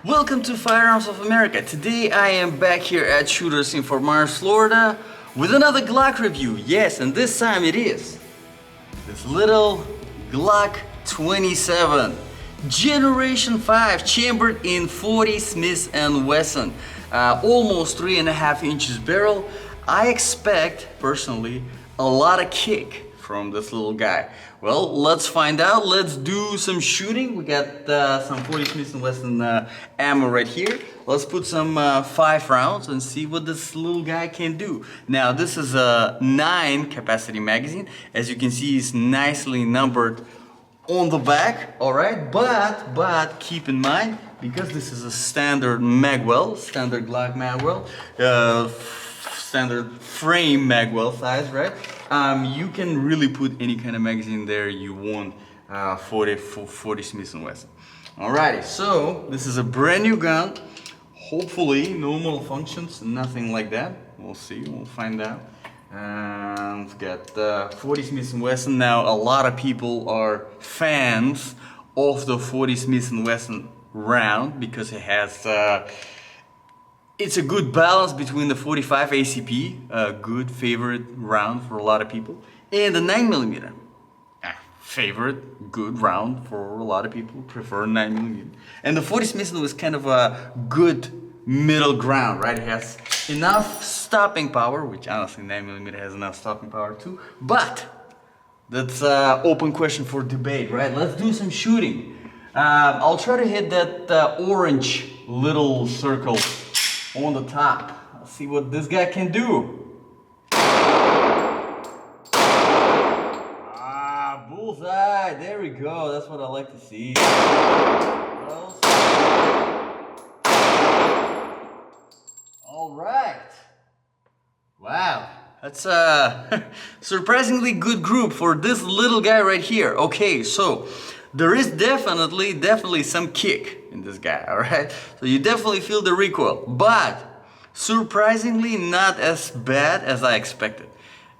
Welcome to Firearms of America. Today I am back here at Shooters in Fort Myers, Florida with another Glock review. Yes, and this time it is this little Glock 27 Generation 5 chambered in 40 Smith & Wesson. Almost 3.5 inches barrel. I expect, personally, a lot of kick from this little guy. Well, let's find out. Let's do some shooting. We got some 40 Smith & Wesson ammo right here. Let's put some 5 rounds and see what this little guy can do. Now, this is a 9 capacity magazine. As you can see, it's nicely numbered on the back. All right, but keep in mind, because this is a standard magwell, standard Glock magwell, standard frame magwell size, right? You can really put any kind of magazine there you want. 40 Smith & Wesson. Alrighty, so this is a brand new gun. Hopefully no malfunctions, nothing like that. We'll see, we'll find out. And we've got 40 Smith & Wesson. Now a lot of people are fans of the 40 Smith & Wesson round because it has it's a good balance between the 45 ACP, a good favorite round for a lot of people, and the 9mm. Favorite, good round for a lot of people, prefer 9mm. And the 40 Smith was kind of a good middle ground, right? It has enough stopping power, which honestly 9mm has enough stopping power too, but that's an open question for debate, right? Let's do some shooting. I'll try to hit that orange little circle on the top. Let's see what this guy can do. Bullseye, there we go. That's what I like to see. All right. Wow, that's a surprisingly good group for this little guy right here. Okay, so there is definitely some kick in this guy, all right? So you definitely feel the recoil, but surprisingly not as bad as I expected.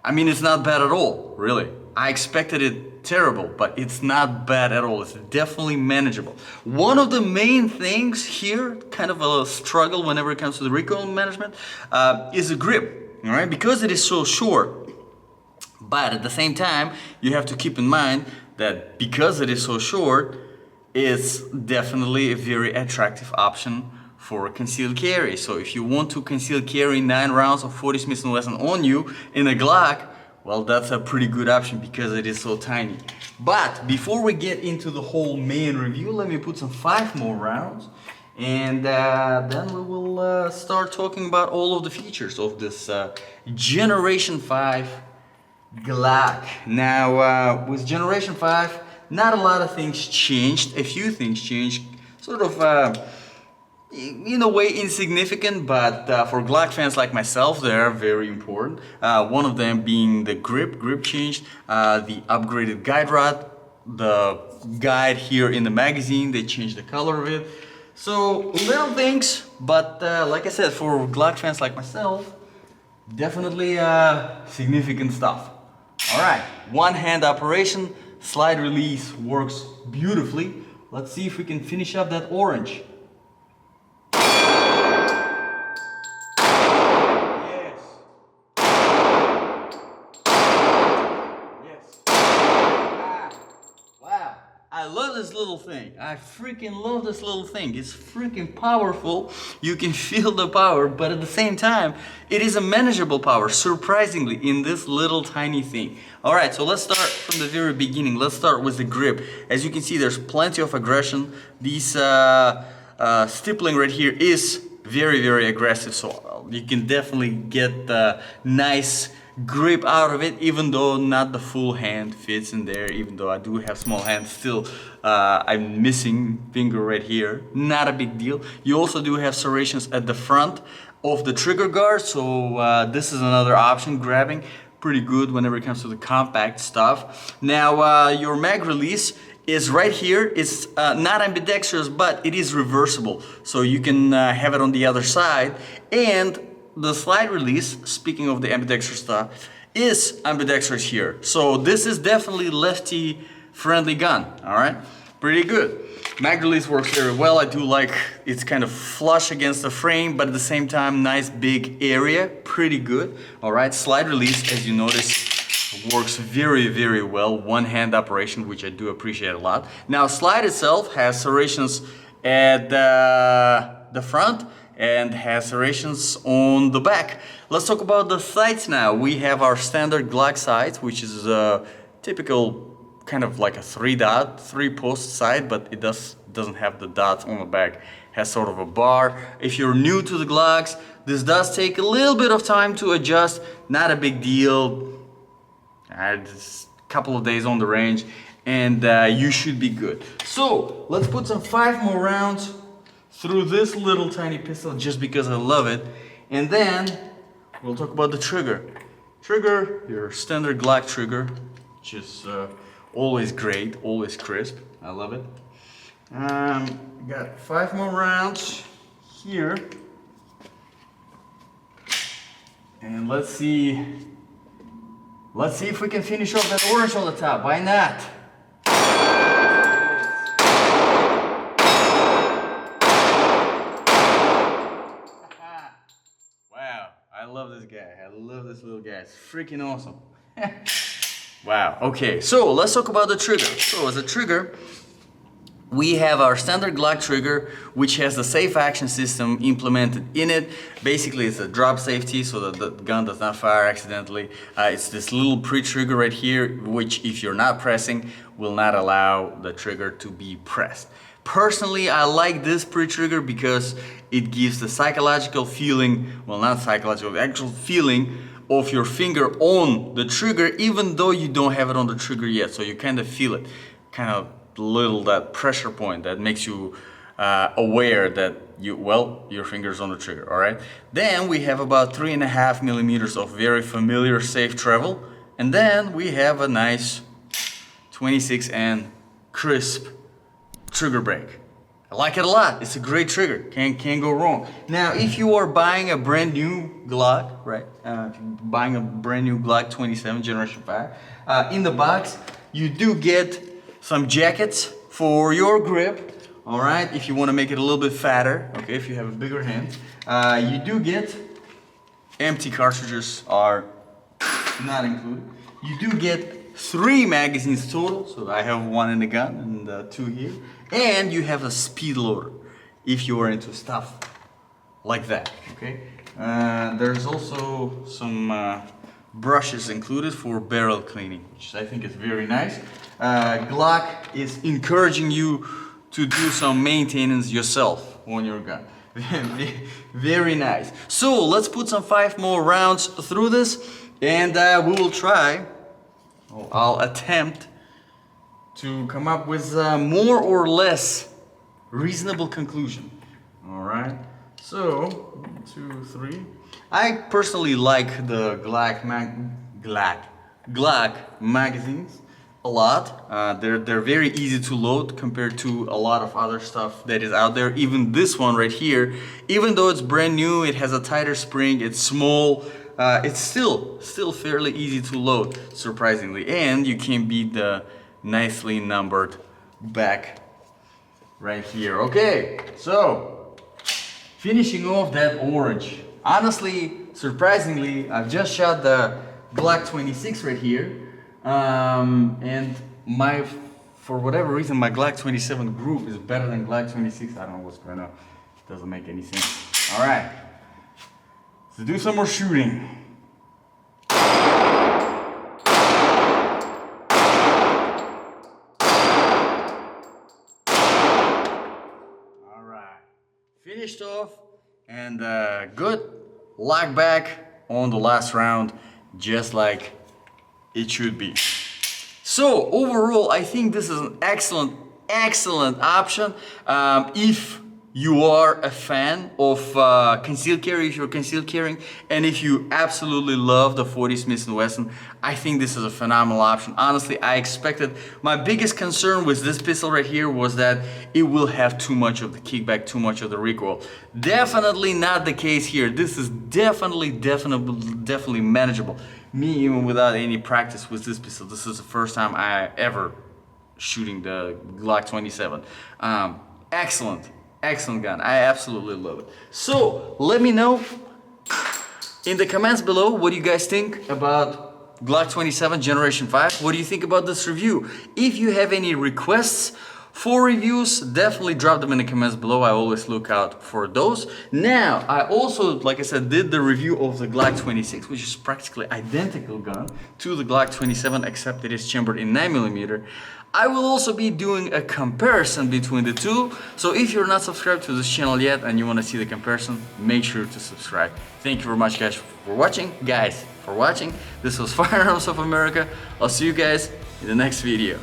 I mean, it's not bad at all, really. I expected it terrible, but it's not bad at all. It's definitely manageable. One of the main things here, kind of a struggle whenever it comes to the recoil management, is the grip, all right? Because it is so short, but at the same time, you have to keep in mind that because it is so short, it's definitely a very attractive option for concealed carry. So if you want to conceal carry 9 rounds of 40 Smith & Wesson on you in a Glock, well, that's a pretty good option because it is so tiny. But before we get into the whole main review, let me put some 5 more rounds, and then we will start talking about all of the features of this Generation 5 Glock. Now, with Generation 5, not a lot of things changed. A few things changed, sort of in a way insignificant, but for Glock fans like myself, they are very important. One of them being the grip changed, the upgraded guide rod, the guide here in the magazine, they changed the color of it. So little things, but like I said, for Glock fans like myself, definitely significant stuff. All right, one hand operation, slide release works beautifully. Let's see if we can finish up that orange. I love this little thing. I freaking love this little thing. It's freaking powerful. You can feel the power, but at the same time, it is a manageable power, surprisingly, in this little tiny thing. All right, so let's start from the very beginning. Let's start with the grip. As you can see, there's plenty of aggression. This stippling right here is very aggressive, so you can definitely get the nice grip out of it, even though not the full hand fits in there. Even though I do have small hands, still I'm missing finger right here. Not a big deal. You also do have serrations at the front of the trigger guard, so this is another option. Grabbing pretty good whenever it comes to the compact stuff. Now your mag release is right here. It's not ambidextrous, but it is reversible, so you can have it on the other side. And the slide release, speaking of the ambidextrous stuff, is ambidextrous here. So this is definitely lefty friendly gun, all right? pretty good. Mag release works very well. I do like it's kind of flush against the frame, but at the same time, nice big area, pretty good. All right, slide release, as you notice, works very, very well. One-hand operation, which I do appreciate a lot. Now, slide itself has serrations at the front and has serrations on the back. Let's talk about the sights now. We have our standard Glock sights, which is a typical kind of like a 3-post sight, but it doesn't have the dots on the back. It has sort of a bar. If you're new to the Glocks, this does take a little bit of time to adjust. Not a big deal. Just a couple of days on the range, and you should be good. So let's put some 5 more rounds through this little tiny pistol just because I love it, and then we'll talk about the trigger. Trigger, your standard Glock trigger, which is always great, always crisp. I love it. Got 5 more rounds here, and let's see if we can finish off that orange on the top. Why not? Wow, I love this guy. I love this little guy. It's freaking awesome. Wow, okay, so let's talk about the trigger. So as a trigger, we have our standard Glock trigger, which has the safe action system implemented in it. Basically, it's a drop safety so that the gun does not fire accidentally. It's this little pre-trigger right here, which if you're not pressing, will not allow the trigger to be pressed. Personally, I like this pre-trigger because it gives the psychological feeling, well, not psychological, the actual feeling of your finger on the trigger, even though you don't have it on the trigger yet. So you kind of feel it, kind of little that pressure point that makes you aware that your finger's on the trigger. All right, then we have about 3.5 millimeters of very familiar safe travel, and then we have a nice 26N crisp trigger break. I like it a lot. It's a great trigger. Can't go wrong. Now, if you are buying a brand new Glock, right? If you're buying a brand new Glock 27 Generation 5, in the box you do get some jackets for your grip. All right, if you want to make it a little bit fatter, okay, if you have a bigger hand, you do get empty cartridges are not included. You do get 3 magazines total, so I have 1 in the gun and 2 here, and you have a speed loader if you are into stuff like that. Okay, there's also some brushes included for barrel cleaning, which I think is very nice. Glock is encouraging you to do some maintenance yourself on your gun. Very nice. So let's put some 5 more rounds through this, and we will try, or I'll attempt to come up with a more or less reasonable conclusion. All right, so 1, 2, 3. I personally like the Glock magazines a lot. They're very easy to load compared to a lot of other stuff that is out there. Even this one right here, even though it's brand new, it has a tighter spring, it's small, it's still fairly easy to load, surprisingly, and you can beat the nicely numbered back right here. Okay, so finishing off that orange. Honestly, surprisingly, I've just shot the Glock 26 right here, and for whatever reason, my Glock 27 group is better than Glock 26. I don't know what's going on. It doesn't make any sense. All right, let's do some more shooting. All right, finished off, and good. Lock back on the last round, just like it should be. So overall, I think this is an excellent option. If you are a fan of concealed carry, if you're concealed carrying, and if you absolutely love the 40 Smith & Wesson, I think this is a phenomenal option. Honestly, I expected, my biggest concern with this pistol right here was that it will have too much of the kickback, too much of the recoil. Definitely not the case here. This is definitely manageable. Me, even without any practice with this pistol, this is the first time I ever shooting the Glock 27. Excellent gun. I absolutely love it. So let me know in the comments below what do you guys think about Glock 27 Generation 5. What do you think about this review? If you have any requests for reviews, definitely drop them in the comments below. I always look out for those. Now, I also, like I said, did the review of the Glock 26, which is practically identical gun to the Glock 27, except it is chambered in 9mm. I will also be doing a comparison between the two. So if you're not subscribed to this channel yet and you want to see the comparison, make sure to subscribe. Thank you very much, guys, for watching. This was Firearms of America. I'll see you guys in the next video.